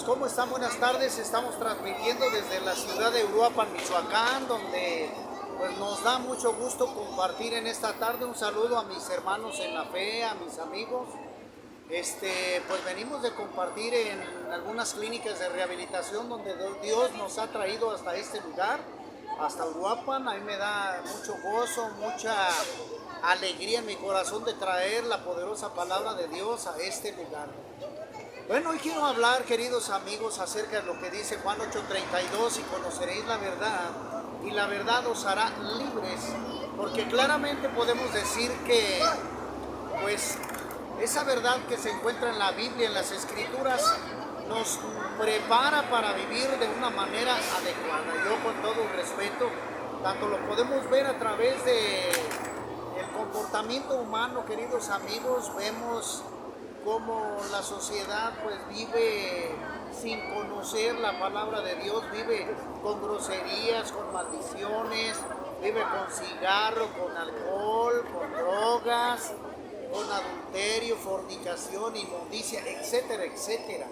hermanos, ¿cómo están? Buenas tardes. Estamos transmitiendo desde la ciudad de Uruapan, Michoacán, donde pues nos da mucho gusto compartir en esta tarde. Un saludo a mis hermanos en la fe, a mis amigos. Pues venimos de compartir en algunas clínicas de rehabilitación donde Dios nos ha traído hasta este lugar, hasta Uruapan. A mí me da mucho gozo, mucha alegría en mi corazón de traer la poderosa palabra de Dios a este lugar. Bueno, hoy quiero hablar, queridos amigos, acerca de lo que dice Juan 8:32: y conoceréis la verdad, y la verdad os hará libres. Porque claramente podemos decir que, pues, esa verdad que se encuentra en la Biblia, en las Escrituras, nos prepara para vivir de una manera adecuada. Yo, con todo respeto, tanto lo podemos ver a través de el comportamiento humano, queridos amigos. Vemos cómo la sociedad pues vive sin conocer la palabra de Dios, vive con groserías, con maldiciones, vive con cigarro, con alcohol, con drogas, con adulterio, fornicación, inmundicia, etcétera, etcétera.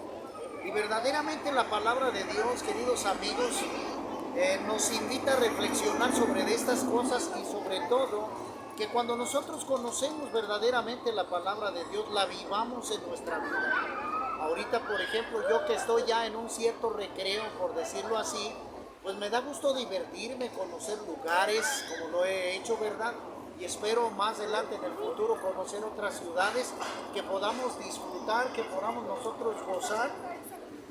Y verdaderamente la palabra de Dios, queridos amigos, nos invita a reflexionar sobre estas cosas, y sobre todo que cuando nosotros conocemos verdaderamente la palabra de Dios, la vivamos en nuestra vida. Ahorita, por ejemplo, yo que estoy ya en un cierto recreo, por decirlo así, pues me da gusto divertirme, conocer lugares, como lo he hecho, ¿verdad? Y espero más adelante en el futuro conocer otras ciudades que podamos disfrutar, que podamos nosotros gozar,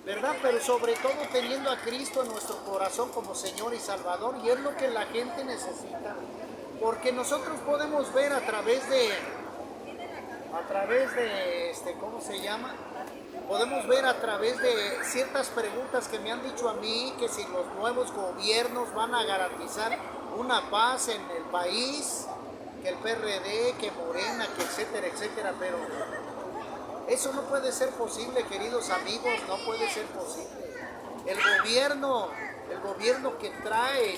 ¿verdad? Pero sobre todo teniendo a Cristo en nuestro corazón como Señor y Salvador, y es lo que la gente necesita. Porque nosotros podemos ver a través de ¿cómo se llama? Podemos ver a través de ciertas preguntas que me han dicho a mí, que si los nuevos gobiernos van a garantizar una paz en el país, que el PRD, que Morena, que etcétera, etcétera, pero eso no puede ser posible, queridos amigos, no puede ser posible. El gobierno que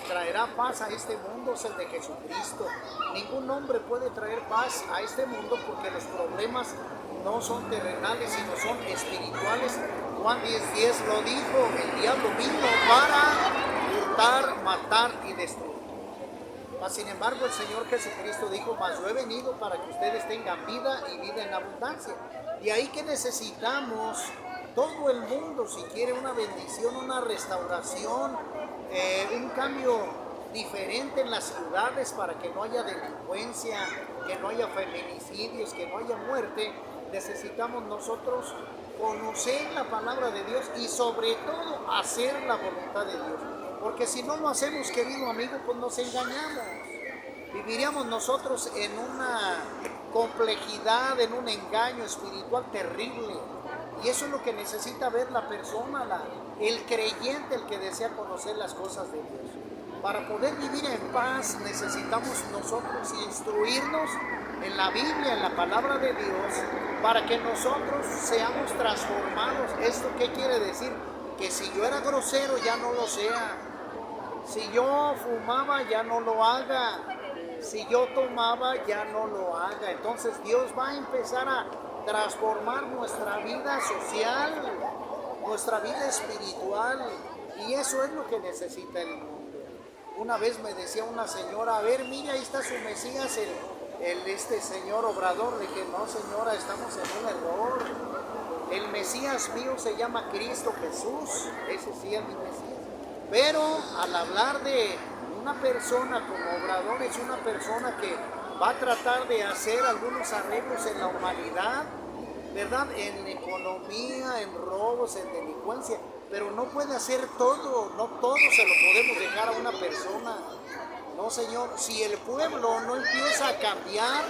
traerá paz a este mundo es el de Jesucristo. Ningún hombre puede traer paz a este mundo, porque los problemas no son terrenales, sino son espirituales. Juan 10:10 lo dijo: el diablo vino para hurtar, matar y destruir. Mas sin embargo el Señor Jesucristo dijo: mas yo he venido para que ustedes tengan vida, y vida en abundancia. Y ahí que necesitamos todo el mundo, si quiere una bendición, una restauración, un cambio diferente en las ciudades, para que no haya delincuencia, que no haya feminicidios, que no haya muerte. Necesitamos nosotros conocer la palabra de Dios y sobre todo hacer la voluntad de Dios. Porque si no lo hacemos, querido amigo, pues nos engañamos. Viviríamos nosotros en una complejidad, en un engaño espiritual terrible. Y eso es lo que necesita ver la persona, el creyente, el que desea conocer las cosas de Dios. Para poder vivir en paz necesitamos nosotros instruirnos en la Biblia, en la palabra de Dios, para que nosotros seamos transformados. ¿Esto qué quiere decir? Que si yo era grosero, ya no lo sea. Si yo fumaba, ya no lo haga. Si yo tomaba, ya no lo haga. Entonces Dios va a empezar a transformar nuestra vida social, nuestra vida espiritual, y eso es lo que necesita el mundo. Una vez me decía una señora: a ver, mira, ahí está su Mesías, este señor Obrador. Le dije: no, señora, estamos en un error. El Mesías mío se llama Cristo Jesús, ese sí es mi Mesías. Pero al hablar de una persona como Obrador, es una persona que va a tratar de hacer algunos arreglos en la humanidad, ¿verdad? En economía, en robos, en delincuencia, pero no puede hacer todo, no todo se lo podemos dejar a una persona. No, señor, si el pueblo no empieza a cambiar,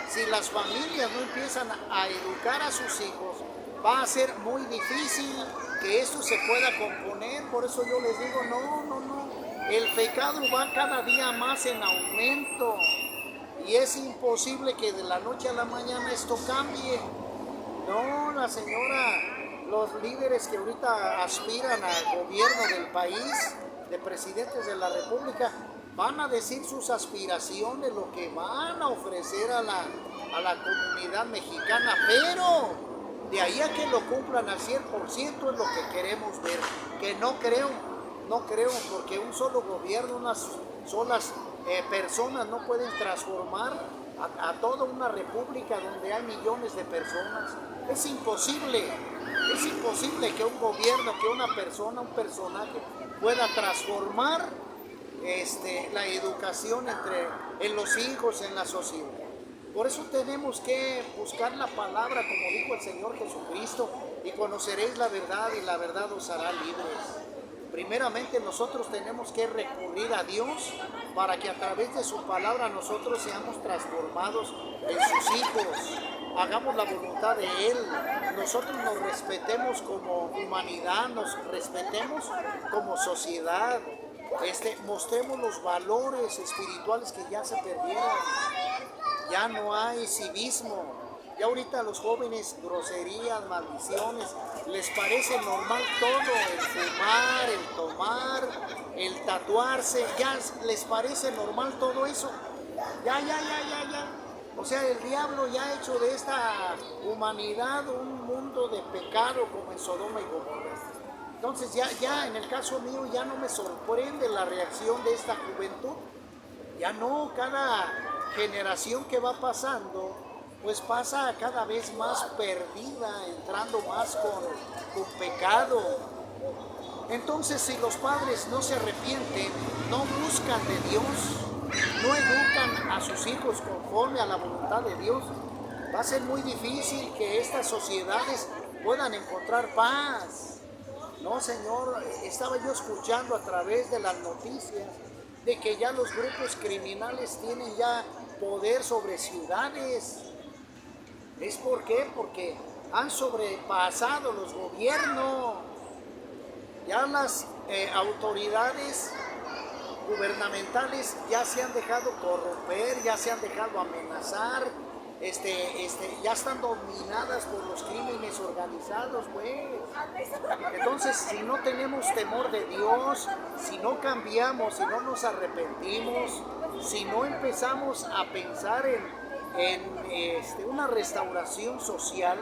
si las familias no empiezan a educar a sus hijos, va a ser muy difícil que esto se pueda componer. Por eso yo les digo: no, el pecado va cada día más en aumento. Y es imposible que de la noche a la mañana esto cambie. No, la señora, los líderes que ahorita aspiran al gobierno del país, de presidentes de la república, van a decir sus aspiraciones, lo que van a ofrecer a la comunidad mexicana, pero De ahí a que lo cumplan al 100% es lo que queremos ver, que no creo, porque un solo gobierno, unas solas personas no pueden transformar a toda una república donde hay millones de personas. Es imposible que un gobierno, que una persona, un personaje pueda transformar la educación en los hijos, en la sociedad. Por eso tenemos que buscar la palabra, como dijo el Señor Jesucristo, y conoceréis la verdad y la verdad os hará libres. Primeramente nosotros tenemos que recurrir a Dios para que a través de su palabra nosotros seamos transformados en sus hijos. Hagamos la voluntad de Él, nosotros nos respetemos como humanidad, nos respetemos como sociedad, mostremos los valores espirituales que ya se perdieron. Ya no hay civismo. Ya ahorita a los jóvenes groserías, maldiciones, les parece normal todo, el fumar, el tomar, el tatuarse, ya les parece normal todo eso. Ya. O sea, el diablo ya ha hecho de esta humanidad un mundo de pecado como en Sodoma y Gomorra. Entonces ya en el caso mío ya no me sorprende la reacción de esta juventud. Ya no, cada generación que va pasando, pues pasa cada vez más perdida, entrando más con pecado. Entonces, si los padres no se arrepienten, no buscan de Dios, no educan a sus hijos conforme a la voluntad de Dios, va a ser muy difícil que estas sociedades puedan encontrar paz. No, Señor, estaba yo escuchando a través de las noticias de que ya los grupos criminales tienen ya poder sobre ciudades. ¿Es por qué? Porque han sobrepasado los gobiernos. Ya las autoridades gubernamentales ya se han dejado corromper, ya se han dejado amenazar, ya están dominadas por los crímenes organizados, pues. Entonces, si no tenemos temor de Dios, si no cambiamos, si no nos arrepentimos, si no empezamos a pensar en una restauración social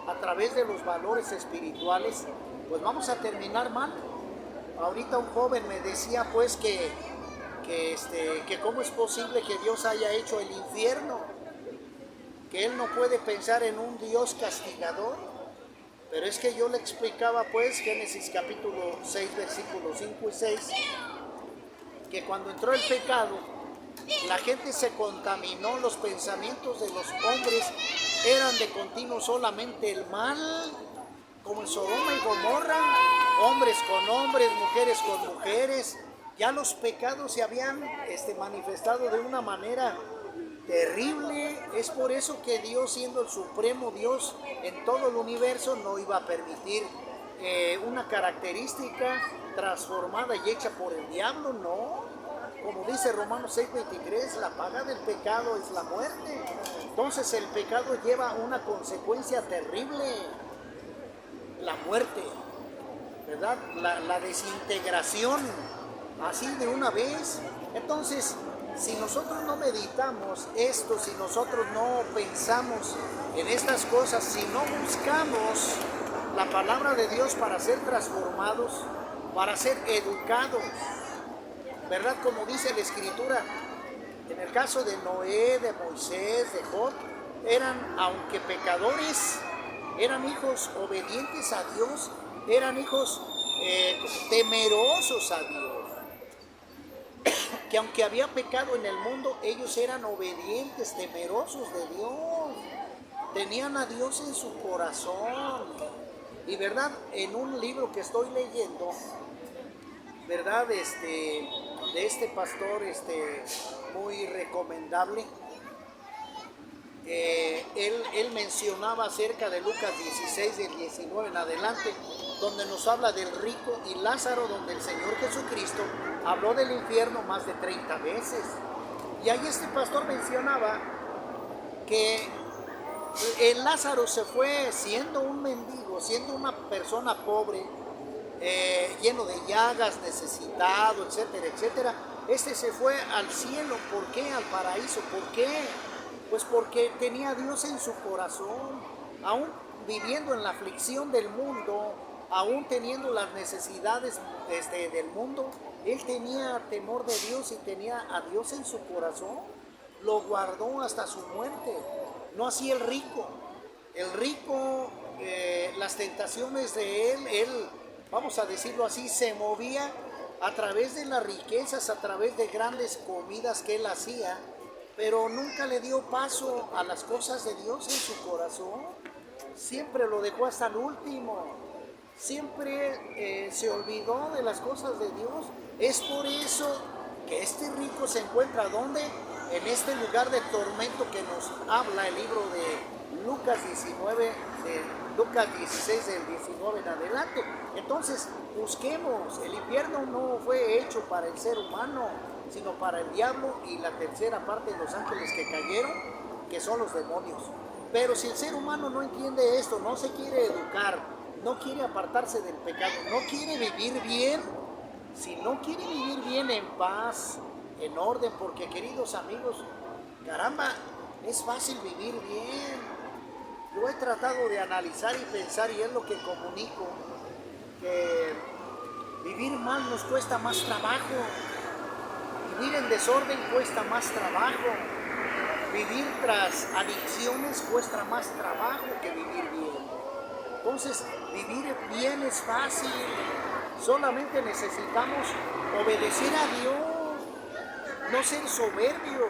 a través de los valores espirituales, pues vamos a terminar mal. Ahorita un joven me decía pues que cómo es posible que Dios haya hecho el infierno, que él no puede pensar en un Dios castigador. Pero es que yo le explicaba pues Génesis capítulo 6 versículos 5 y 6, que cuando entró el pecado, la gente se contaminó, los pensamientos de los hombres eran de continuo solamente el mal, como en Sodoma y Gomorra, hombres con hombres, mujeres con mujeres. Ya los pecados se habían manifestado de una manera terrible. Es por eso que Dios, siendo el supremo Dios en todo el universo, no iba a permitir una característica transformada y hecha por el diablo, no. Como dice Romanos 6:23, la paga del pecado es la muerte. Entonces el pecado lleva una consecuencia terrible, la muerte, ¿verdad? La desintegración, así de una vez. Entonces, si nosotros no meditamos esto, si nosotros no pensamos en estas cosas, si no buscamos la palabra de Dios para ser transformados, para ser educados, ¿verdad? Como dice la Escritura, en el caso de Noé, de Moisés, de Job, eran, aunque pecadores, eran hijos obedientes a Dios, eran hijos temerosos a Dios. Que aunque había pecado en el mundo, ellos eran obedientes, temerosos de Dios. Tenían a Dios en su corazón. Y verdad, en un libro que estoy leyendo, verdad, de este pastor muy recomendable, él mencionaba acerca de Lucas 16, del 19 en adelante, donde nos habla del rico y Lázaro, donde el Señor Jesucristo habló del infierno más de 30 veces. Y ahí este pastor mencionaba que el Lázaro se fue siendo un mendigo, siendo una persona pobre, lleno de llagas, necesitado, etcétera, etcétera. Se fue al cielo. ¿Por qué? Al paraíso. ¿Por qué? Pues porque tenía a Dios en su corazón. aún viviendo en la aflicción del mundo, aún teniendo las necesidades del mundo, él tenía temor de Dios y tenía a Dios en su corazón. Lo guardó hasta su muerte. No así el rico. El rico, las tentaciones de él, vamos a decirlo así, se movía a través de las riquezas, a través de grandes comidas que él hacía, pero nunca le dio paso a las cosas de Dios en su corazón. Siempre lo dejó hasta el último. Siempre se olvidó de las cosas de Dios. Es por eso que este rico se encuentra ¿dónde? En este lugar de tormento que nos habla el libro de Lucas 19, Lucas 16 del 19 en adelante. Entonces busquemos, el infierno no fue hecho para el ser humano, sino para el diablo y la tercera parte de los ángeles que cayeron, que son los demonios. Pero si el ser humano no entiende esto, no se quiere educar, no quiere apartarse del pecado, no quiere vivir bien, si no quiere vivir bien en paz, en orden, porque queridos amigos, caramba, es fácil vivir bien. Yo he tratado de analizar y pensar, y es lo que comunico, que vivir mal nos cuesta más trabajo, vivir en desorden cuesta más trabajo, vivir tras adicciones cuesta más trabajo que vivir bien. Entonces, vivir bien es fácil, solamente necesitamos obedecer a Dios, no ser soberbio,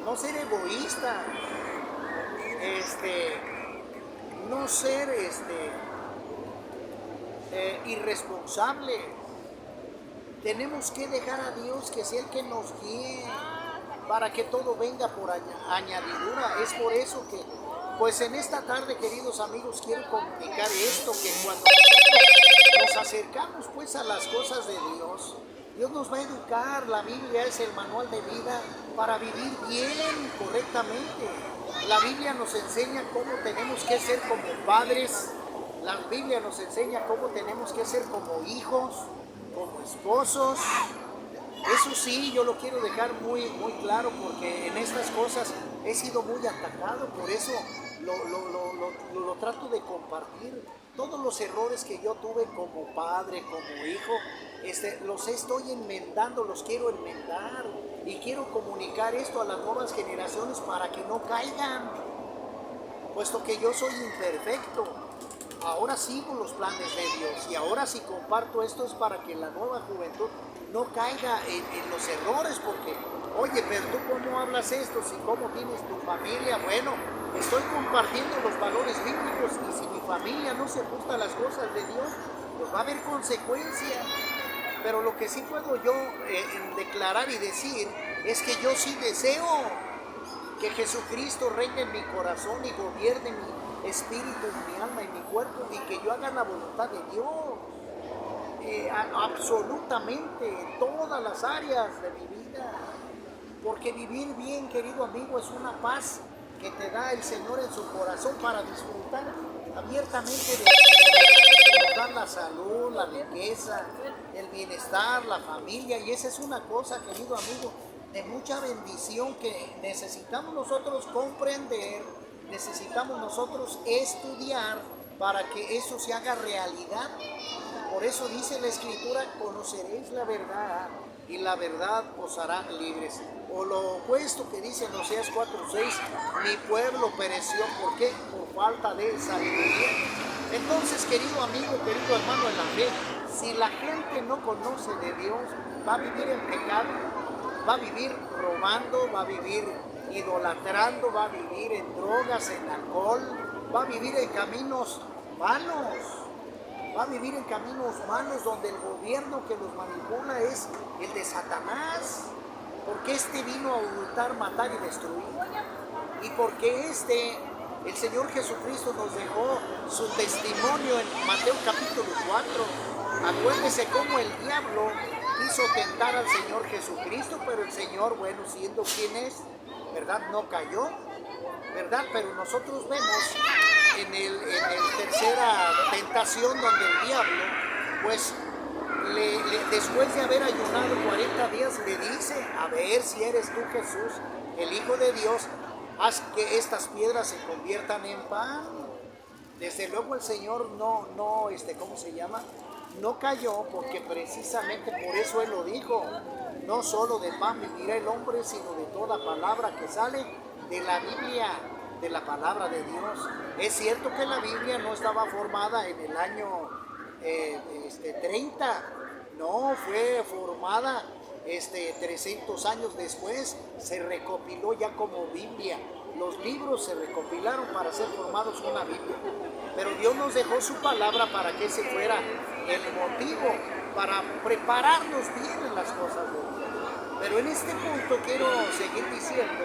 no ser egoísta, no ser irresponsable. Tenemos que dejar a Dios que sea el que nos guíe para que todo venga por añadidura. Es por eso que, pues en esta tarde, queridos amigos, quiero comunicar esto, que cuando nos acercamos pues a las cosas de Dios, Dios nos va a educar. La Biblia es el manual de vida para vivir bien, correctamente. La Biblia nos enseña cómo tenemos que ser como padres. La Biblia nos enseña cómo tenemos que ser como hijos, como esposos. Eso sí, yo lo quiero dejar muy, muy claro, porque en estas cosas he sido muy atacado, por eso lo trato de compartir. Todos los errores que yo tuve como padre, como hijo, los estoy enmendando, los quiero enmendar, y quiero comunicar esto a las nuevas generaciones para que no caigan, puesto que yo soy imperfecto. Ahora sigo los planes de Dios, y ahora si comparto esto es para que la nueva juventud no caiga en los errores, porque, oye, pero tú cómo hablas esto, si cómo tienes tu familia. Bueno, estoy compartiendo los valores bíblicos, y si mi familia no se ajusta a las cosas de Dios, pues va a haber consecuencias. Pero lo que sí puedo yo declarar y decir es que yo sí deseo que Jesucristo reine en mi corazón y gobierne mi espíritu, mi alma y mi cuerpo, y que yo haga la voluntad de Dios. Absolutamente en todas las áreas de mi vida, porque vivir bien, querido amigo, es una paz que te da el Señor en su corazón para disfrutar abiertamente de nos da la salud, la riqueza, el bienestar, la familia, y esa es una cosa, querido amigo, de mucha bendición que necesitamos nosotros comprender, necesitamos nosotros estudiar para que eso se haga realidad. Por eso dice la Escritura: conoceréis la verdad y la verdad os hará libres. O lo opuesto que dice en Oseas 4:6: mi pueblo pereció. ¿Por qué? Por falta de sabiduría. Entonces, querido amigo, querido hermano en la fe, si la gente no conoce de Dios, va a vivir en pecado, va a vivir robando, va a vivir idolatrando, va a vivir en drogas, en alcohol, va a vivir en caminos vanos. Va a vivir en caminos malos, donde el gobierno que los manipula es el de Satanás, porque vino a hurtar, matar y destruir, y porque el Señor Jesucristo nos dejó su testimonio en Mateo capítulo 4. Acuérdese cómo el diablo quiso tentar al Señor Jesucristo, pero el Señor, bueno, siendo quien es, ¿verdad?, no cayó, ¿verdad? Pero nosotros vemos en el tercera tentación, donde el diablo, pues, después de haber ayunado 40 días, le dice: a ver si eres tú, Jesús, el Hijo de Dios, haz que estas piedras se conviertan en pan. Desde luego el Señor no, ¿cómo se llama? No cayó, porque precisamente por eso Él lo dijo. No solo de pan vivirá el hombre, sino de toda palabra que sale de la Biblia, de la palabra de Dios. Es cierto que la Biblia no estaba formada en el año 30, no, fue formada 300 años después, se recopiló ya como Biblia. Los libros se recopilaron para ser formados una Biblia. Pero Dios nos dejó su palabra para que ese fuera el motivo, para prepararnos bien en las cosas de Dios. Pero en este punto quiero seguir diciendo,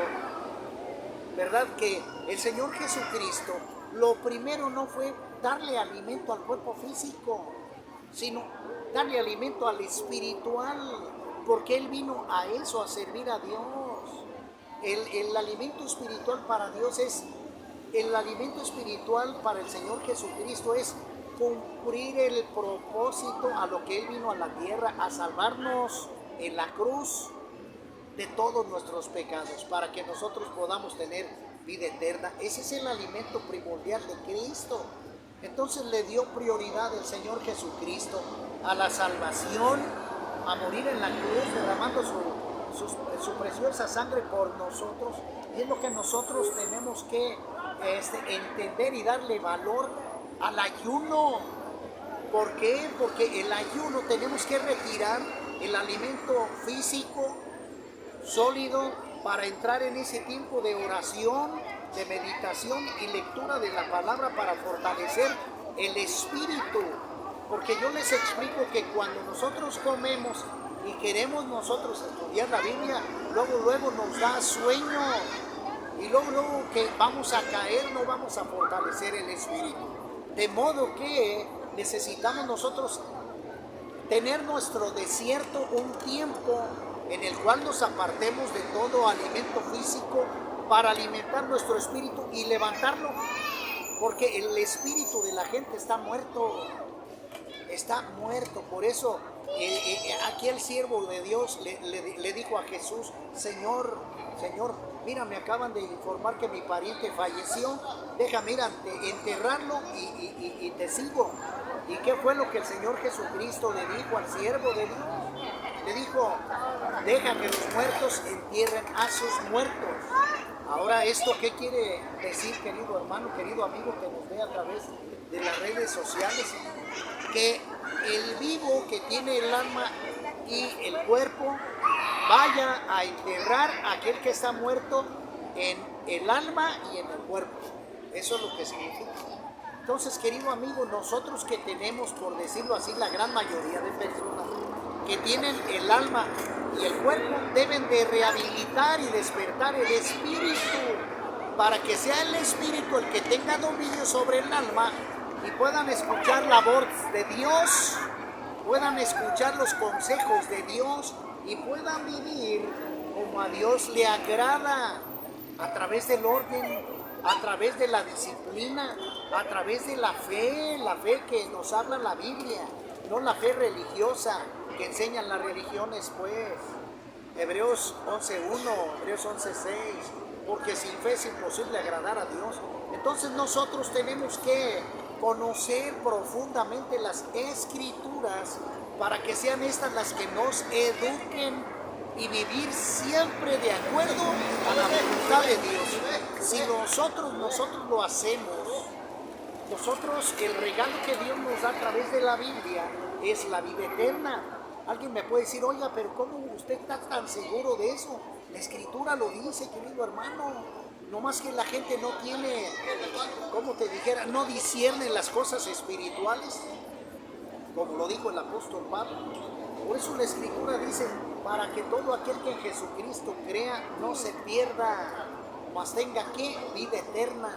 ¿verdad? Que el Señor Jesucristo, lo primero no fue darle alimento al cuerpo físico, sino darle alimento al espiritual, porque Él vino a eso, a servir a Dios. El alimento espiritual para Dios es, el alimento espiritual para el Señor Jesucristo es cumplir el propósito a lo que Él vino a la tierra, a salvarnos en la cruz de todos nuestros pecados, para que nosotros podamos tener vida eterna. Ese es el alimento primordial de Cristo. Entonces le dio prioridad el Señor Jesucristo a la salvación, a morir en la cruz, derramando su preciosa sangre por nosotros. Y es lo que nosotros tenemos que entender y darle valor al ayuno. ¿Por qué? Porque el ayuno tenemos que retirar el alimento físico sólido para entrar en ese tiempo de oración, de meditación y lectura de la palabra para fortalecer el espíritu. Porque yo les explico que cuando nosotros comemos y queremos nosotros estudiar la Biblia, luego nos da sueño y luego que vamos a caer, no vamos a fortalecer el espíritu. De modo que necesitamos nosotros tener nuestro desierto un tiempo en el cual nos apartemos de todo alimento físico para alimentar nuestro espíritu y levantarlo, porque el espíritu de la gente está muerto. Por eso aquí el siervo de Dios le dijo a Jesús: Señor, mira, me acaban de informar que mi pariente falleció, déjame ir a enterrarlo y te sigo. ¿Y qué fue lo que el Señor Jesucristo le dijo al siervo de Dios? Le dijo: deja que los muertos entierren a sus muertos. Ahora, ¿esto qué quiere decir, querido hermano, querido amigo que nos ve a través de las redes sociales? Que el vivo, que tiene el alma y el cuerpo, vaya a enterrar a aquel que está muerto en el alma y en el cuerpo. Eso es lo que significa. Entonces, querido amigo, nosotros que tenemos, por decirlo así, la gran mayoría de personas que tienen el alma y el cuerpo, deben de rehabilitar y despertar el espíritu, para que sea el espíritu el que tenga dominio sobre el alma y puedan escuchar la voz de Dios, puedan escuchar los consejos de Dios y puedan vivir como a Dios le agrada, a través del orden, a través de la disciplina, a través de la fe que nos habla la Biblia, no la fe religiosa que enseñan las religiones, pues. Hebreos 11:1, Hebreos 11:6, porque sin fe es imposible agradar a Dios. Entonces nosotros tenemos que conocer profundamente las Escrituras para que sean estas las que nos eduquen y vivir siempre de acuerdo a la voluntad de Dios. Si nosotros lo hacemos, nosotros, el regalo que Dios nos da a través de la Biblia es la vida eterna. Alguien me puede decir: oiga, pero ¿cómo usted está tan seguro de eso? La Escritura lo dice, querido hermano. No más que la gente no tiene, como te dijera, no discierne las cosas espirituales, como lo dijo el apóstol Pablo. Por eso la Escritura dice: para que todo aquel que en Jesucristo crea no se pierda, mas tenga ¿qué? Vida eterna.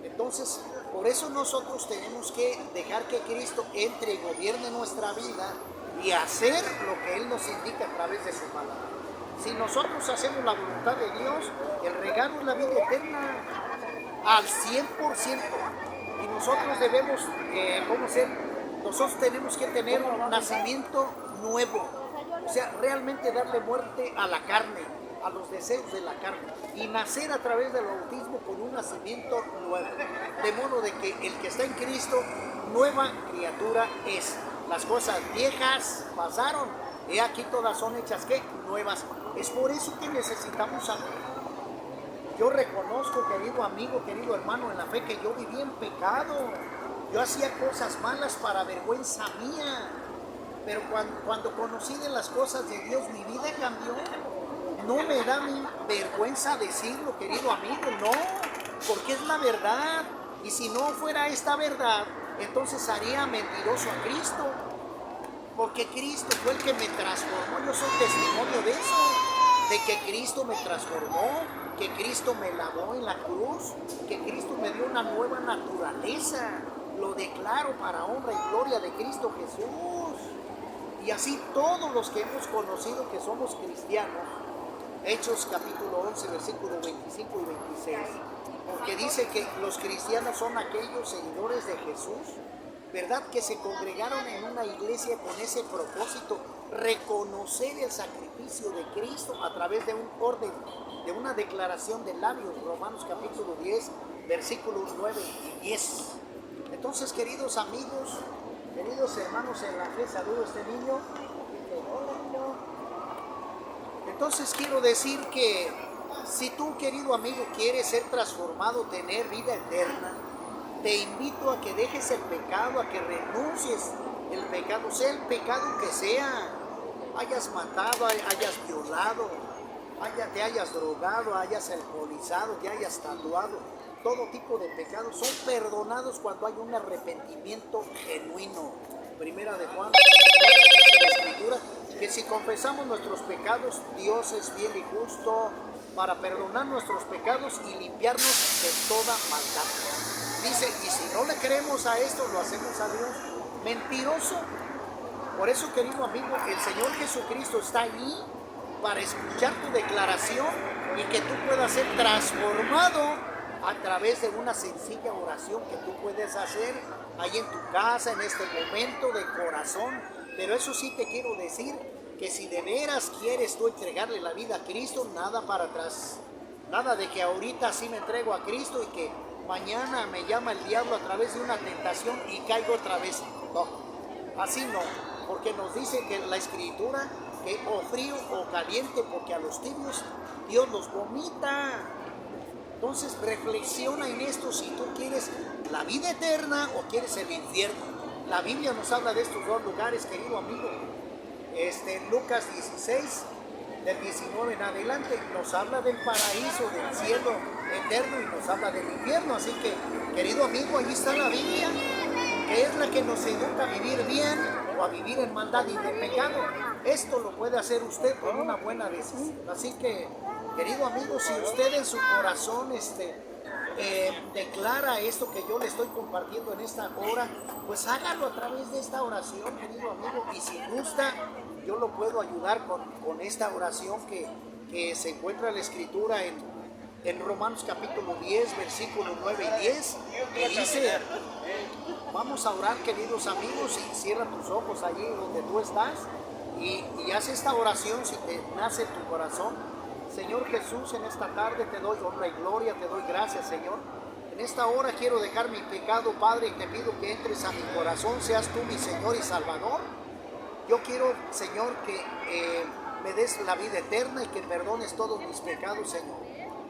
Entonces, por eso nosotros tenemos que dejar que Cristo entre y gobierne nuestra vida y hacer lo que Él nos indica a través de su palabra. Si nosotros hacemos la voluntad de Dios, el regalo es la vida eterna al 100%. Y nosotros debemos, nosotros tenemos que tener un nacimiento nuevo. O sea, realmente darle muerte a la carne, a los deseos de la carne y nacer a través del bautismo con un nacimiento nuevo. De modo de que el que está en Cristo, nueva criatura es. Las cosas viejas pasaron, y aquí todas son hechas, ¿qué? Nuevas. Es por eso que necesitamos saber. Yo reconozco, querido amigo, querido hermano, en la fe, que yo vivía en pecado. Yo hacía cosas malas para vergüenza mía. Pero cuando conocí de las cosas de Dios, mi vida cambió. No me da mi vergüenza decirlo, querido amigo, no, porque es la verdad. Y si no fuera esta verdad, entonces haría mentiroso a Cristo. Porque Cristo fue el que me transformó. Yo soy testimonio de eso, de que Cristo me transformó, que Cristo me lavó en la cruz, que Cristo me dio una nueva naturaleza. Lo declaro para honra y gloria de Cristo Jesús. Y así todos los que hemos conocido que somos cristianos. Hechos capítulo 11, versículos 25 y 26. Porque dice que los cristianos son aquellos seguidores de Jesús, ¿verdad? Que se congregaron en una iglesia con ese propósito, reconocer el sacrificio de Cristo a través de un orden, de una declaración de labios. Romanos capítulo 10, versículos 9 y 10. Entonces, queridos amigos, queridos hermanos en la fe, saludo a este niño. Entonces quiero decir que si tú, querido amigo, quieres ser transformado, tener vida eterna, te invito a que dejes el pecado, a que renuncies el pecado, sea el pecado que sea, hayas matado, hayas violado, te hayas drogado, hayas alcoholizado, te hayas tatuado. Todo tipo de pecados son perdonados cuando hay un arrepentimiento genuino. Primera de Juan, dice la Escritura, que si confesamos nuestros pecados, Dios es fiel y justo para perdonar nuestros pecados y limpiarnos de toda maldad. Dice, y si no le creemos a esto, lo hacemos a Dios mentiroso. Por eso, querido amigo, el Señor Jesucristo está ahí para escuchar tu declaración y que tú puedas ser transformado a través de una sencilla oración que tú puedes hacer ahí en tu casa, en este momento de corazón. Pero eso sí te quiero decir, que si de veras quieres tú entregarle la vida a Cristo, nada para atrás. Nada de que ahorita sí me entrego a Cristo y que mañana me llama el diablo a través de una tentación y caigo otra vez. No, así no, porque nos dice que la Escritura, que o frío o caliente, porque a los tibios Dios los vomita. Entonces reflexiona en esto si tú quieres la vida eterna o quieres el infierno. La Biblia nos habla de estos dos lugares, querido amigo. Lucas 16, del 19 en adelante, nos habla del paraíso, del cielo eterno, y nos habla del infierno. Así que, querido amigo, ahí está la Biblia, que es la que nos educa a vivir bien o a vivir en maldad y de pecado. Esto lo puede hacer usted con una buena decisión. Así que, querido amigo, si usted en su corazón declara esto que yo le estoy compartiendo en esta hora, pues hágalo a través de esta oración, querido amigo. Y si gusta, yo lo puedo ayudar con esta oración que se encuentra en la Escritura en Romanos capítulo 10, versículos 9 y 10, que dice, vamos a orar, queridos amigos, y cierra tus ojos allí donde tú estás y haz esta oración si te nace en tu corazón. Señor Jesús, en esta tarde te doy honra y gloria, te doy gracias, Señor. En esta hora quiero dejar mi pecado, Padre, y te pido que entres a mi corazón, seas tú mi Señor y Salvador. Yo quiero, Señor, que me des la vida eterna y que perdones todos mis pecados, Señor.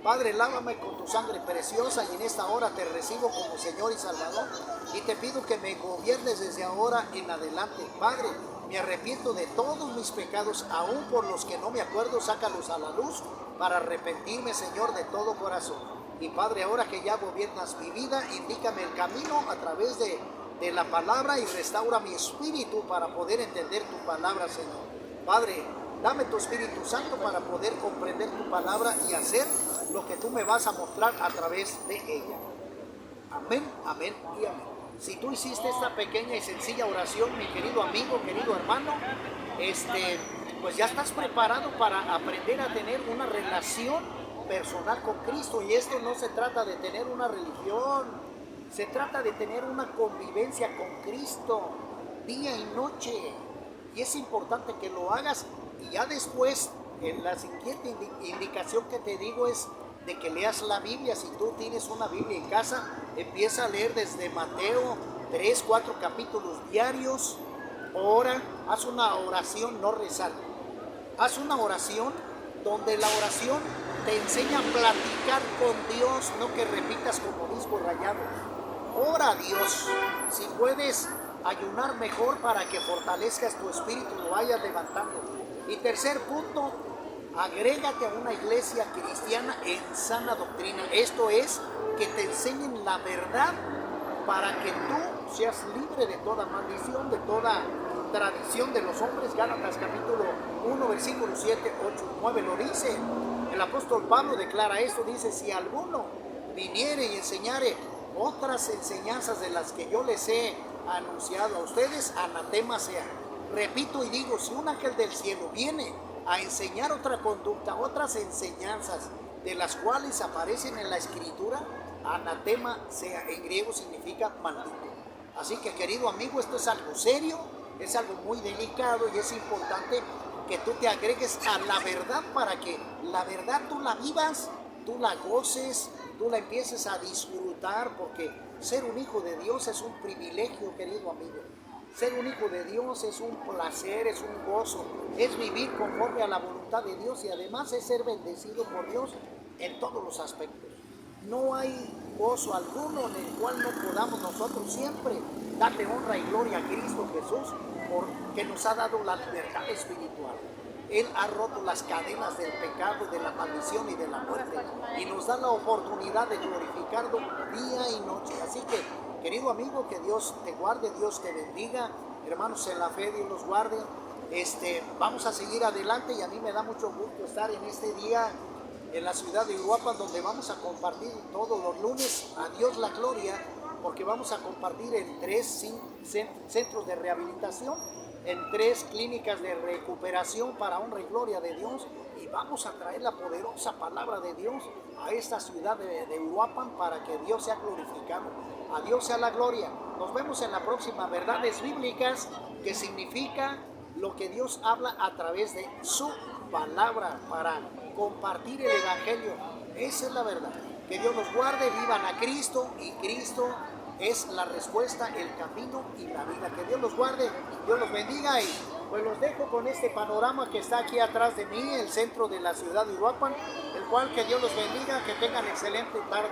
Padre, lávame con tu sangre preciosa y en esta hora te recibo como Señor y Salvador. Y te pido que me gobiernes desde ahora en adelante. Padre, me arrepiento de todos mis pecados, aún por los que no me acuerdo, sácalos a la luz para arrepentirme, Señor, de todo corazón. Y Padre, ahora que ya gobiernas mi vida, indícame el camino a través de la palabra y restaura mi espíritu para poder entender tu palabra, Señor. Padre, dame tu Espíritu Santo para poder comprender tu palabra y hacer lo que tú me vas a mostrar a través de ella. Amén, amén y amén. Si tú hiciste esta pequeña y sencilla oración, mi querido amigo, querido hermano, pues ya estás preparado para aprender a tener una relación personal con Cristo. Y esto no se trata de tener una religión, se trata de tener una convivencia con Cristo día y noche. Y es importante que lo hagas y ya después La siguiente indicación que te digo es de que leas la Biblia. Si tú tienes una Biblia en casa, empieza a leer desde Mateo 3, 4 capítulos diarios. Ora, haz una oración, no rezar. Haz una oración donde la oración te enseña a platicar con Dios, no que repitas como disco rayado. Ora a Dios. Si puedes ayunar mejor para que fortalezcas tu espíritu, lo vayas levantando. Y tercer punto, agrégate a una iglesia cristiana en sana doctrina. Esto es, que te enseñen la verdad para que tú seas libre de toda maldición, de toda tradición de los hombres. Gálatas capítulo 1, versículos 7, 8 y 9 lo dice. El apóstol Pablo declara esto, dice: si alguno viniere y enseñare otras enseñanzas de las que yo les he anunciado a ustedes, anatema sea. Repito y digo, si un ángel del cielo viene a enseñar otra conducta, otras enseñanzas de las cuales aparecen en la escritura, anatema sea. En griego significa maldito. Así que, querido amigo, esto es algo serio, es algo muy delicado y es importante que tú te agregues a la verdad para que la verdad tú la vivas, tú la goces, tú la empieces a disfrutar, porque ser un hijo de Dios es un privilegio, querido amigo. Ser un hijo de Dios es un placer, es un gozo, es vivir conforme a la voluntad de Dios y además es ser bendecido por Dios en todos los aspectos. No hay gozo alguno en el cual no podamos nosotros siempre darle honra y gloria a Cristo Jesús, porque nos ha dado la libertad espiritual. Él ha roto las cadenas del pecado, de la maldición y de la muerte, y nos da la oportunidad de glorificarlo día y noche. Así que, querido amigo, que Dios te guarde, Dios te bendiga. Hermanos en la fe, Dios los guarde. Vamos a seguir adelante y a mí me da mucho gusto estar en este día en la ciudad de Uruapan, donde vamos a compartir todos los lunes, a Dios la gloria, porque vamos a compartir en 3 centros de rehabilitación, en 3 clínicas de recuperación para honra y gloria de Dios, y vamos a traer la poderosa palabra de Dios a esta ciudad de Uruapan para que Dios sea glorificado. A Dios sea la gloria. Nos vemos en la próxima Verdades Bíblicas, que significa lo que Dios habla a través de su palabra para compartir el evangelio. Esa es la verdad. Que Dios los guarde, vivan a Cristo, y Cristo es la respuesta, el camino y la vida. Que Dios los guarde, Dios los bendiga, y pues los dejo con este panorama que está aquí atrás de mí, el centro de la ciudad de Uruapan, el cual que Dios los bendiga, que tengan excelente tarde.